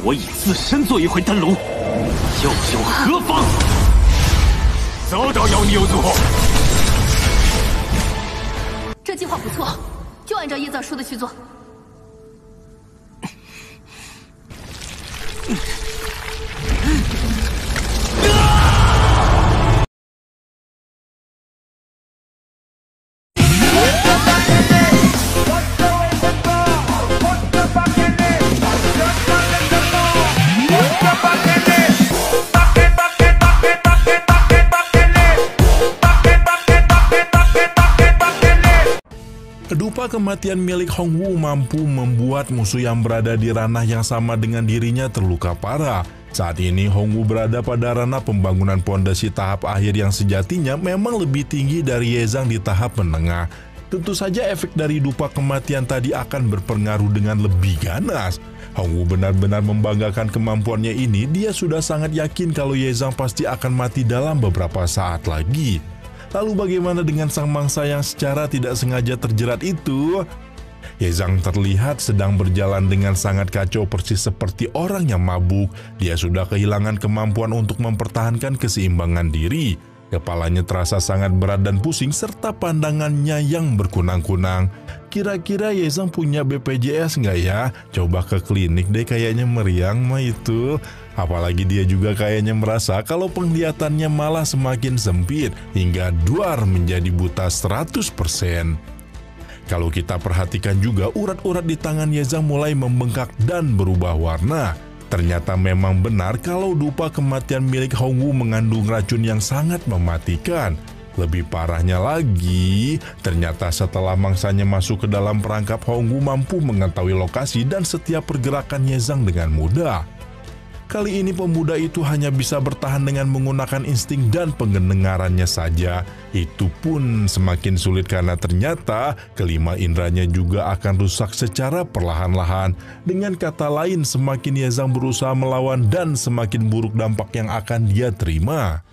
我以自身做一回灯笼，要救何方？早早邀你有祖后。这计划不错，就按照叶藏说的去做。Dupa kematian milik Hongwu mampu membuat musuh yang berada di ranah yang sama dengan dirinya terluka parah. Saat ini Hongwu berada pada ranah pembangunan pondasi tahap akhir yang sejatinya memang lebih tinggi dari Ye Zhang di tahap menengah. Tentu saja efek dari dupa kematian tadi akan berpengaruh dengan lebih ganas. Hongwu benar-benar membanggakan kemampuannya ini. Dia sudah sangat yakin kalau Ye Zhang pasti akan mati dalam beberapa saat lagi. Lalu bagaimana dengan sang mangsa yang secara tidak sengaja terjerat itu? Ye Zhang terlihat sedang berjalan dengan sangat kacau persis seperti orang yang mabuk. Dia sudah kehilangan kemampuan untuk mempertahankan keseimbangan diri. Kepalanya terasa sangat berat dan pusing serta pandangannya yang berkunang-kunang. Kira-kira Ye Zhang punya BPJS nggak ya? Coba ke klinik deh, kayaknya meriang mah itu. Apalagi dia juga kayaknya merasa kalau penglihatannya malah semakin sempit hingga duar menjadi buta 100%. Kalau kita perhatikan juga urat-urat di tangan Ye Zhang mulai membengkak dan berubah warna. Ternyata memang benar kalau dupa kematian milik Hongwu mengandung racun yang sangat mematikan. Lebih parahnya lagi, ternyata setelah mangsanya masuk ke dalam perangkap, Hongwu mampu mengetahui lokasi dan setiap pergerakan Ye Zhang dengan mudah. Kali ini pemuda itu hanya bisa bertahan dengan menggunakan insting dan pendengarannya saja. Itu pun semakin sulit karena ternyata kelima inderanya juga akan rusak secara perlahan-lahan. Dengan kata lain, semakin Ye Zhang berusaha melawan dan semakin buruk dampak yang akan dia terima.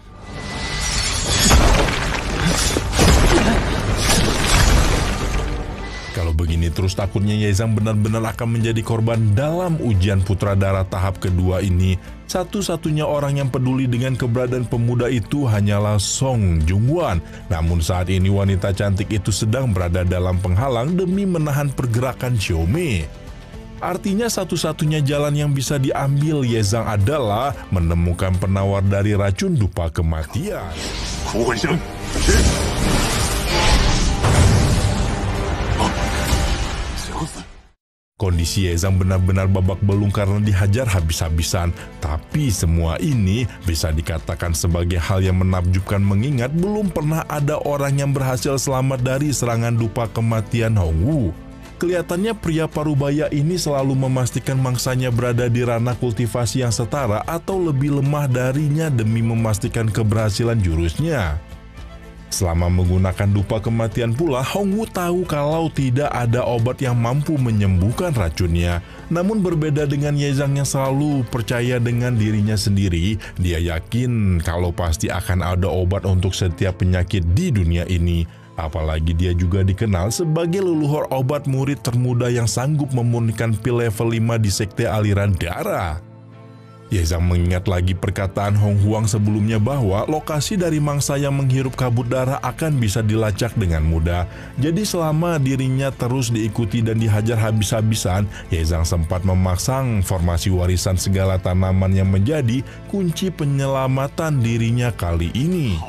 Kalau begini terus takutnya Ye Zhang benar-benar akan menjadi korban dalam ujian putra darah tahap kedua ini. Satu-satunya orang yang peduli dengan keberadaan pemuda itu hanyalah Song Jungwan. Namun saat ini wanita cantik itu sedang berada dalam penghalang demi menahan pergerakan Xiaomei. Artinya satu-satunya jalan yang bisa diambil Ye Zhang adalah menemukan penawar dari racun dupa kematian. Kondisi Ye Zhang benar-benar babak belur karena dihajar habis-habisan. Tapi semua ini bisa dikatakan sebagai hal yang menakjubkan mengingat belum pernah ada orang yang berhasil selamat dari serangan dupa kematian Hongwu. Kelihatannya pria parubaya ini selalu memastikan mangsanya berada di ranah kultivasi yang setara atau lebih lemah darinya demi memastikan keberhasilan jurusnya. Selama menggunakan dupa kematian pula, Hongwu tahu kalau tidak ada obat yang mampu menyembuhkan racunnya. Namun berbeda dengan Ye Zhang yang selalu percaya dengan dirinya sendiri, dia yakin kalau pasti akan ada obat untuk setiap penyakit di dunia ini. Apalagi dia juga dikenal sebagai leluhur obat murid termuda yang sanggup memurnikan pil level 5 di sekte aliran darah. Ye Zhang mengingat lagi perkataan Hong Huang sebelumnya bahwa lokasi dari mangsa yang menghirup kabut darah akan bisa dilacak dengan mudah. Jadi selama dirinya terus diikuti dan dihajar habis-habisan, Ye Zhang sempat memasang formasi warisan segala tanaman yang menjadi kunci penyelamatan dirinya kali ini.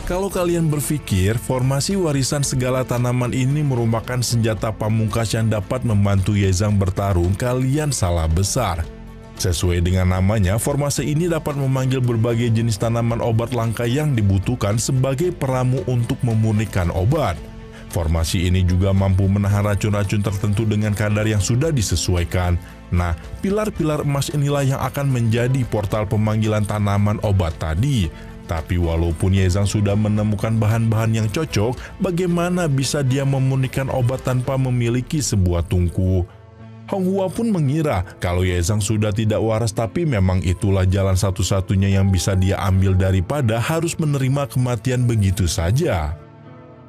Kalau kalian berpikir formasi warisan segala tanaman ini merupakan senjata pamungkas yang dapat membantu Ye Zhang bertarung, kalian salah besar. Sesuai dengan namanya, formasi ini dapat memanggil berbagai jenis tanaman obat langka yang dibutuhkan sebagai peramu untuk memurnikan obat. Formasi ini juga mampu menahan racun-racun tertentu dengan kadar yang sudah disesuaikan. Nah, pilar-pilar emas inilah yang akan menjadi portal pemanggilan tanaman obat tadi. Tapi walaupun Ye Zhang sudah menemukan bahan-bahan yang cocok, bagaimana bisa dia memurnikan obat tanpa memiliki sebuah tungku? Hong Hua pun mengira kalau Ye Zhang sudah tidak waras, tapi memang itulah jalan satu-satunya yang bisa dia ambil daripada harus menerima kematian begitu saja.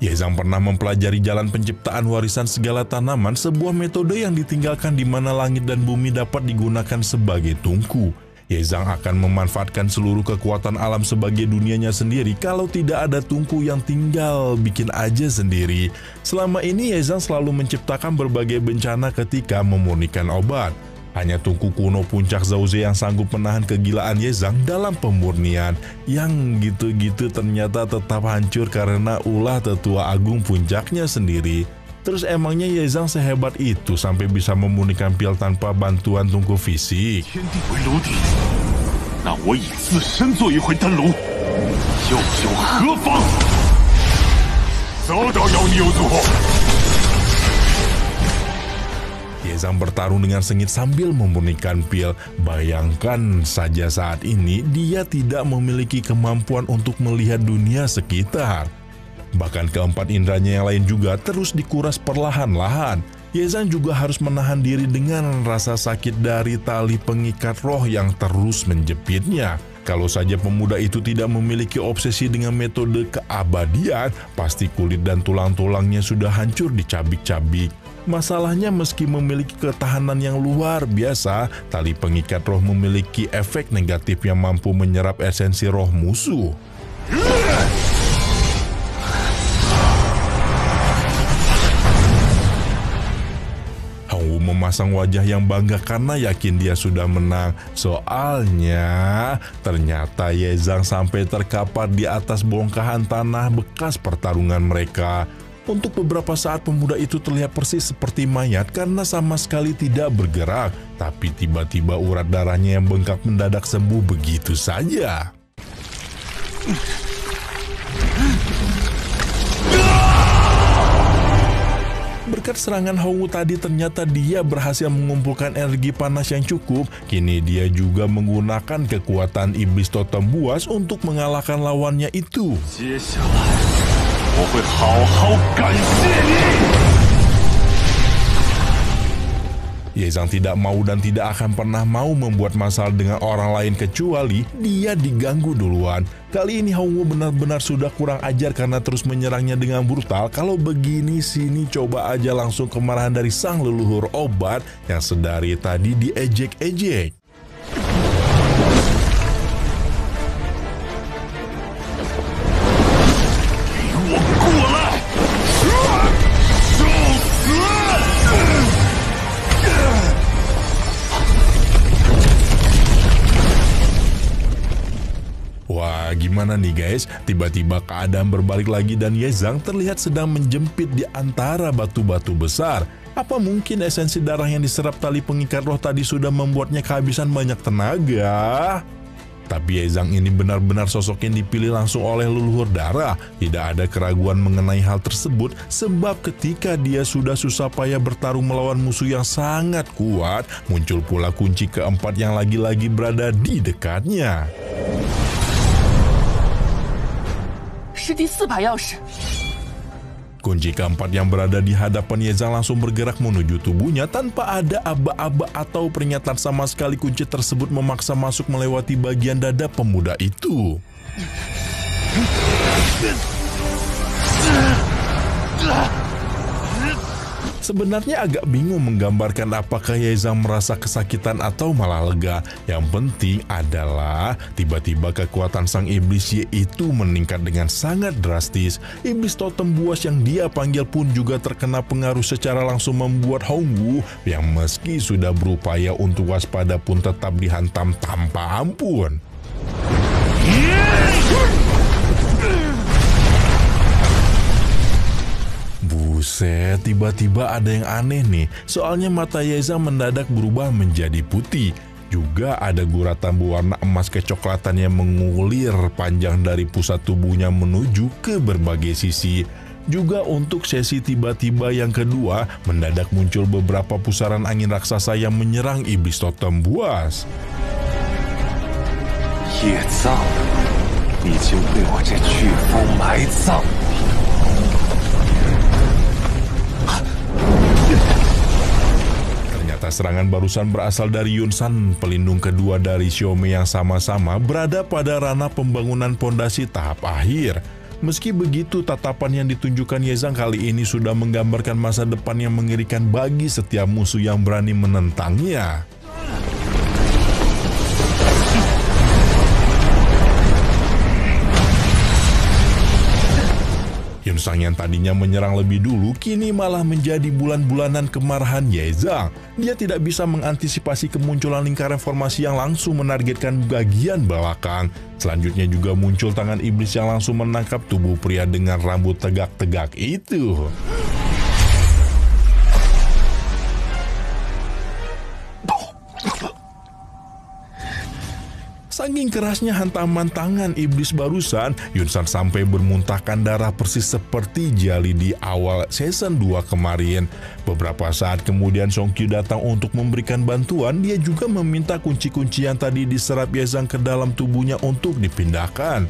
Ye Zhang pernah mempelajari jalan penciptaan warisan segala tanaman, sebuah metode yang ditinggalkan di mana langit dan bumi dapat digunakan sebagai tungku. Ye Zhang akan memanfaatkan seluruh kekuatan alam sebagai dunianya sendiri. Kalau tidak ada tungku yang tinggal bikin aja sendiri. Selama ini Ye Zhang selalu menciptakan berbagai bencana ketika memurnikan obat. Hanya tungku kuno puncak Zhao Ze yang sanggup menahan kegilaan Ye Zhang dalam pemurnian. Yang gitu-gitu ternyata tetap hancur karena ulah tetua agung puncaknya sendiri. Terus emangnya Ye Zhang sehebat itu sampai bisa memurnikan pil tanpa bantuan tungku fisik? Ye Zhang bertarung dengan sengit sambil memurnikan pil. Bayangkan saja saat ini dia tidak memiliki kemampuan untuk melihat dunia sekitar. Bahkan keempat indranya yang lain juga terus dikuras perlahan-lahan. Ye Zhang juga harus menahan diri dengan rasa sakit dari tali pengikat roh yang terus menjepitnya. Kalau saja pemuda itu tidak memiliki obsesi dengan metode keabadian, pasti kulit dan tulang-tulangnya sudah hancur dicabik-cabik. Masalahnya meski memiliki ketahanan yang luar biasa, tali pengikat roh memiliki efek negatif yang mampu menyerap esensi roh musuh. Hong Wu memasang wajah yang bangga karena yakin dia sudah menang. Soalnya ternyata Ye Zhang sampai terkapar di atas bongkahan tanah bekas pertarungan mereka. Untuk beberapa saat pemuda itu terlihat persis seperti mayat karena sama sekali tidak bergerak. Tapi tiba-tiba urat darahnya yang bengkak mendadak sembuh begitu saja. Berkat serangan Hong Wu tadi ternyata dia berhasil mengumpulkan energi panas yang cukup. Kini dia juga menggunakan kekuatan iblis totem buas untuk mengalahkan lawannya itu. Ye Zhang tidak mau dan tidak akan pernah mau membuat masalah dengan orang lain kecuali dia diganggu duluan. Kali ini Hong Wu benar-benar sudah kurang ajar karena terus menyerangnya dengan brutal. Kalau begini sini coba aja langsung kemarahan dari sang leluhur obat yang sedari tadi diejek-ejek. Wah, gimana nih guys? Tiba-tiba keadaan berbalik lagi dan Ye Zhang terlihat sedang menjepit di antara batu-batu besar. Apa mungkin esensi darah yang diserap tali pengikat roh tadi sudah membuatnya kehabisan banyak tenaga? Tapi Ye Zhang ini benar-benar sosok yang dipilih langsung oleh leluhur darah. Tidak ada keraguan mengenai hal tersebut, sebab ketika dia sudah susah payah bertarung melawan musuh yang sangat kuat, muncul pula kunci keempat yang lagi-lagi berada di dekatnya. Kunci keempat yang berada di hadapan Ye Zhang langsung bergerak menuju tubuhnya tanpa ada aba-aba atau pernyataan sama sekali. Kunci tersebut memaksa masuk melewati bagian dada pemuda itu. Sebenarnya agak bingung menggambarkan apakah Ye Zhang merasa kesakitan atau malah lega. Yang penting adalah tiba-tiba kekuatan sang iblis Ye itu meningkat dengan sangat drastis. Iblis totem buas yang dia panggil pun juga terkena pengaruh secara langsung membuat Hong Wu yang meski sudah berupaya untuk waspada pun tetap dihantam tanpa ampun. Buset, tiba-tiba ada yang aneh nih. Soalnya mata Ye Zhang mendadak berubah menjadi putih. Juga ada guratan berwarna emas kecoklatan yang mengulir panjang dari pusat tubuhnya menuju ke berbagai sisi. Juga untuk sesi tiba-tiba yang kedua, mendadak muncul beberapa pusaran angin raksasa yang menyerang iblis totem buas. Ye Zhang, 已经被我这飓风埋葬。 Serangan barusan berasal dari Yun San, pelindung kedua dari Xiaomei yang sama-sama berada pada ranah pembangunan pondasi tahap akhir. Meski begitu, tatapan yang ditunjukkan Ye Zhang kali ini sudah menggambarkan masa depan yang mengerikan bagi setiap musuh yang berani menentangnya. Yun Sang yang tadinya menyerang lebih dulu, kini malah menjadi bulan-bulanan kemarahan Ye Zhang. Dia tidak bisa mengantisipasi kemunculan lingkaran formasi yang langsung menargetkan bagian belakang. Selanjutnya juga muncul tangan iblis yang langsung menangkap tubuh pria dengan rambut tegak-tegak itu. Saking kerasnya hantaman tangan iblis barusan, Yun Sang sampai bermuntahkan darah persis seperti Jali di awal season 2 kemarin. Beberapa saat kemudian Song Qiu datang untuk memberikan bantuan. Dia juga meminta kunci-kunci yang tadi diserap Ye Zhang ke dalam tubuhnya untuk dipindahkan.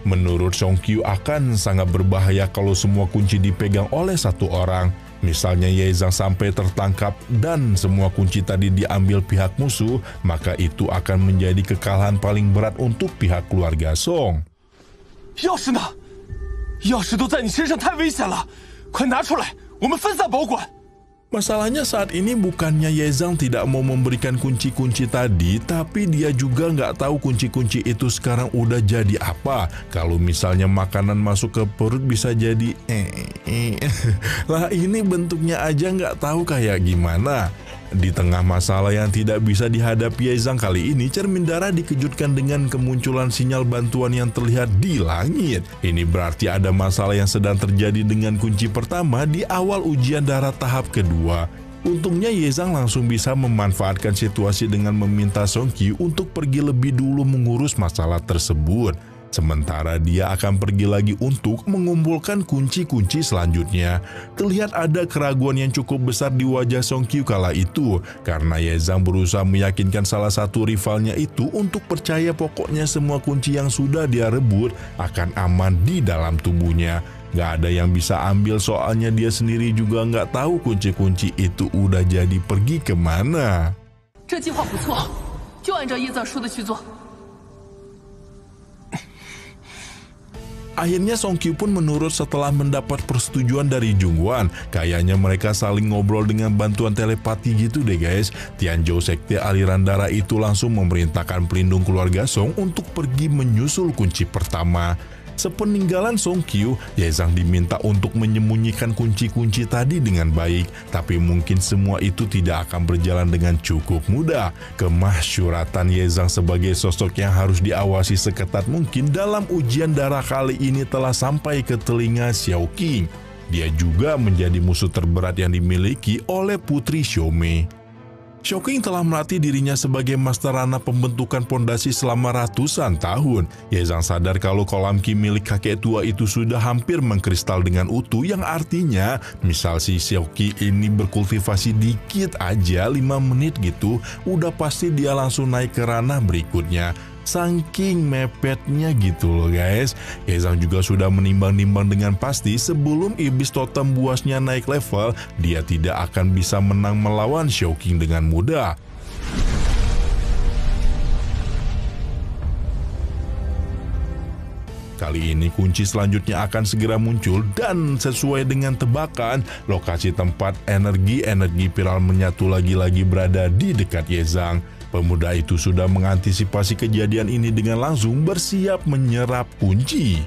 Menurut Song Qiu akan sangat berbahaya kalau semua kunci dipegang oleh satu orang. Misalnya Ye Zhang sampai tertangkap dan semua kunci tadi diambil pihak musuh, maka itu akan menjadi kekalahan paling berat untuk pihak keluarga Song. 钥匙呢？钥匙都在你身上，太危险了！快拿出来，我们分散保管。 Masalahnya saat ini bukannya Ye Zhang tidak mau memberikan kunci-kunci tadi, tapi dia juga nggak tahu kunci-kunci itu sekarang udah jadi apa. Kalau misalnya makanan masuk ke perut bisa jadi Lah ini bentuknya aja nggak tahu kayak gimana. Di tengah masalah yang tidak bisa dihadapi Ye Zhang kali ini, cermin darah dikejutkan dengan kemunculan sinyal bantuan yang terlihat di langit. Ini berarti ada masalah yang sedang terjadi dengan kunci pertama di awal ujian darah tahap kedua. Untungnya Ye Zhang langsung bisa memanfaatkan situasi dengan meminta Song Qiu untuk pergi lebih dulu mengurus masalah tersebut. Sementara dia akan pergi lagi untuk mengumpulkan kunci-kunci selanjutnya. Terlihat ada keraguan yang cukup besar di wajah Song Qiu kala itu, karena Ye Zhang berusaha meyakinkan salah satu rivalnya itu untuk percaya pokoknya semua kunci yang sudah dia rebut akan aman di dalam tubuhnya. Gak ada yang bisa ambil soalnya dia sendiri juga nggak tahu kunci-kunci itu udah jadi pergi kemana. 这计划不错，就按照叶子说的去做。 Akhirnya Song Qiu pun menurut setelah mendapat persetujuan dari Jung Wan. Kayaknya mereka saling ngobrol dengan bantuan telepati gitu deh guys. Tianzhou Sekte aliran darah itu langsung memerintahkan pelindung keluarga Song untuk pergi menyusul kunci pertama. Sepeninggalan Song Qiu, Ye Zhang diminta untuk menyembunyikan kunci-kunci tadi dengan baik. Tapi mungkin semua itu tidak akan berjalan dengan cukup mudah. Kemasyuratan Ye Zhang sebagai sosok yang harus diawasi seketat mungkin dalam ujian darah kali ini telah sampai ke telinga Xiao Qing. Dia juga menjadi musuh terberat yang dimiliki oleh Putri Xiaomei. Xiao Qing telah melatih dirinya sebagai master ranah pembentukan pondasi selama ratusan tahun. Ye Zhang sadar kalau kolam ki milik kakek tua itu sudah hampir mengkristal dengan utuh, yang artinya misal si Xiao Qing ini berkultivasi dikit aja 5 menit gitu, udah pasti dia langsung naik ke ranah berikutnya. Saking mepetnya gitu loh guys. Ye Zhang juga sudah menimbang-nimbang dengan pasti sebelum iblis totem buasnya naik level, dia tidak akan bisa menang melawan Xiao Qing dengan mudah. Kali ini kunci selanjutnya akan segera muncul dan sesuai dengan tebakan, lokasi tempat energi viral menyatu lagi-lagi berada di dekat Ye Zhang. Pemuda itu sudah mengantisipasi kejadian ini dengan langsung bersiap menyerap kunci.